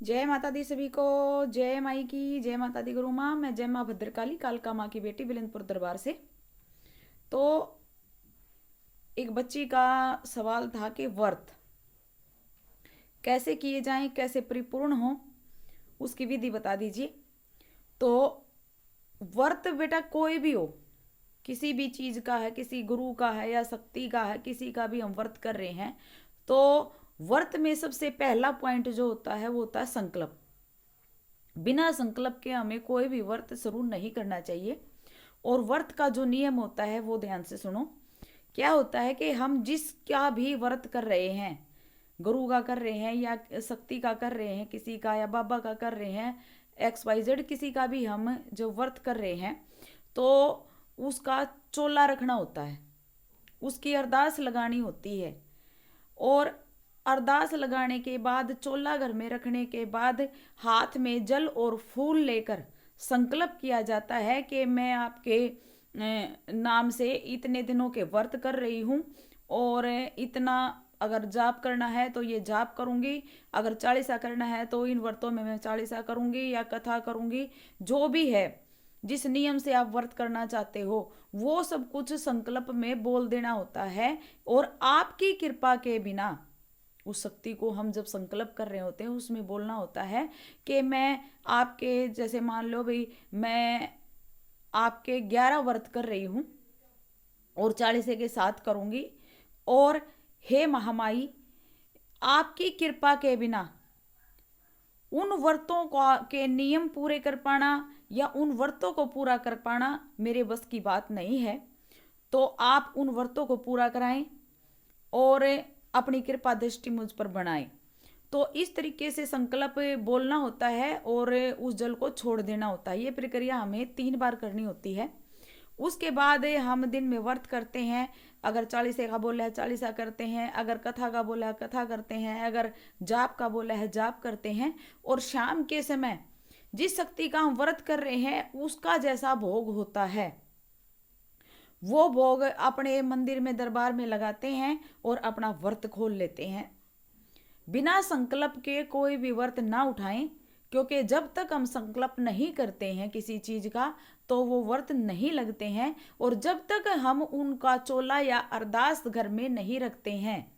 जय माता दी सभी को। जय माई की, जय माता दी गुरु माँ। मैं जय माँ भद्रकाली, कालका माँ की बेटी, बिलंदपुर दरबार से। तो एक बच्ची का सवाल था कि व्रत कैसे किए जाएं, कैसे परिपूर्ण हो, उसकी विधि बता दीजिए। तो व्रत बेटा कोई भी हो, किसी भी चीज का है, किसी गुरु का है या शक्ति का है, किसी का भी हम व्रत कर रहे हैं तो व्रत में सबसे पहला पॉइंट जो होता है वो होता है संकल्प। बिना संकल्प के हमें कोई भी व्रत शुरू नहीं करना चाहिए। और व्रत का जो नियम होता है वो ध्यान से सुनो। क्या होता है कि हम जिसका भी व्रत कर रहे हैं, गुरु का कर रहे हैं या शक्ति का कर रहे हैं, किसी का या बाबा का कर रहे हैं, XYZ किसी का भी हम जो व्रत कर रहे हैं, तो उसका चोला रखना होता है, उसकी अरदास लगानी होती है। और अरदास लगाने के बाद, चोला घर में रखने के बाद, हाथ में जल और फूल लेकर संकल्प किया जाता है कि मैं आपके नाम से इतने दिनों के व्रत कर रही हूँ और इतना अगर जाप करना है तो ये जाप करूंगी, अगर चालीसा करना है तो इन व्रतों में मैं चालीसा करूंगी या कथा करूंगी। जो भी है, जिस नियम से आप व्रत करना चाहते हो वो सब कुछ संकल्प में बोल देना होता है। और आपकी कृपा के बिना, उस शक्ति को हम जब संकल्प कर रहे होते हैं उसमें बोलना होता है कि मैं आपके, जैसे मान लो भाई मैं आपके 11 व्रत कर रही हूँ और 40 के साथ करूंगी। और हे महामाई, आपकी कृपा के बिना उन व्रतों के नियम पूरे कर पाना या उन व्रतों को पूरा कर पाना मेरे बस की बात नहीं है। तो आप उन व्रतों को पूरा कराएं और अपनी कृपा दृष्टि मुझ पर बनाएं। तो इस तरीके से संकल्प बोलना होता है और उस जल को छोड़ देना होता है। ये प्रक्रिया हमें 3 बार करनी होती है। उसके बाद हम दिन में व्रत करते हैं। अगर चालीसा का बोला है चालीसा करते हैं, अगर कथा का बोला है कथा करते हैं, अगर जाप का बोला है जाप करते हैं। और शाम के समय जिस शक्ति का हम व्रत कर रहे हैं उसका जैसा भोग होता है वो भोग अपने मंदिर में, दरबार में लगाते हैं और अपना व्रत खोल लेते हैं। बिना संकल्प के कोई भी व्रत ना उठाएं, क्योंकि जब तक हम संकल्प नहीं करते हैं किसी चीज का तो वो व्रत नहीं लगते हैं। और जब तक हम उनका चोला या अरदास घर में नहीं रखते हैं,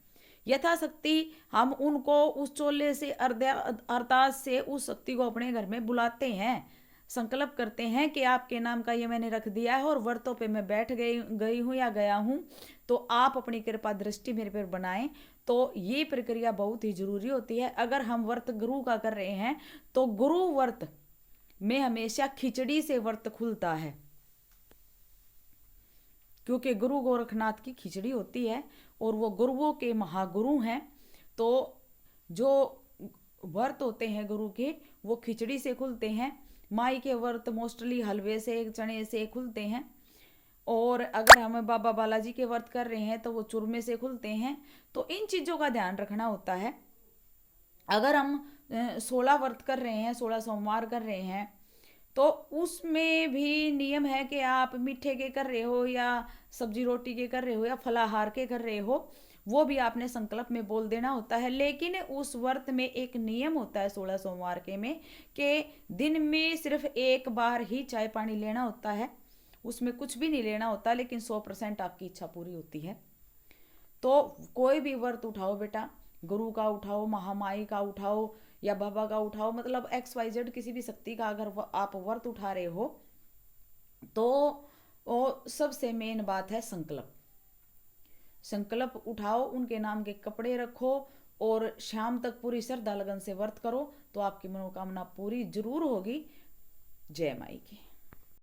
यथाशक्ति हम उनको उस चोले से, अरदास से उस शक्ति को अपने घर में बुलाते हैं, संकल्प करते हैं कि आपके नाम का ये मैंने रख दिया है और व्रतों पे मैं बैठ गई हूँ या गया हूँ, तो आप अपनी कृपा दृष्टि मेरे पर बनाएं। तो ये प्रक्रिया बहुत ही जरूरी होती है। अगर हम व्रत गुरु का कर रहे हैं तो गुरु व्रत में हमेशा खिचड़ी से व्रत खुलता है, क्योंकि गुरु गोरखनाथ की खिचड़ी होती है और वो गुरुओं के महागुरु हैं। तो जो व्रत होते हैं गुरु के वो खिचड़ी से खुलते हैं। माई के व्रत मोस्टली हलवे से, चने से खुलते हैं। और अगर हम बाबा बालाजी के व्रत कर रहे हैं तो वो चूरमे से खुलते हैं। तो इन चीज़ों का ध्यान रखना होता है। अगर हम 16 व्रत कर रहे हैं, 16 सोमवार कर रहे हैं, तो उसमें भी नियम है कि आप मीठे के कर रहे हो या सब्जी रोटी के कर रहे हो या फलाहार के कर रहे हो, वो भी आपने संकल्प में बोल देना होता है। लेकिन उस व्रत में एक नियम होता है 16 सोमवार के में कि दिन में सिर्फ एक बार ही चाय पानी लेना होता है, उसमें कुछ भी नहीं लेना होता, लेकिन 100% आपकी इच्छा पूरी होती है। तो कोई भी व्रत उठाओ बेटा, गुरु का उठाओ, महामाई का उठाओ या बाबा का उठाओ, मतलब XYZ किसी भी शक्ति का अगर आप व्रत उठा रहे हो तो वो सबसे मेन बात है संकल्प। संकल्प उठाओ, उनके नाम के कपड़े रखो और शाम तक पूरी श्रद्धा लगन से व्रत करो तो आपकी मनोकामना पूरी जरूर होगी। जय माई की।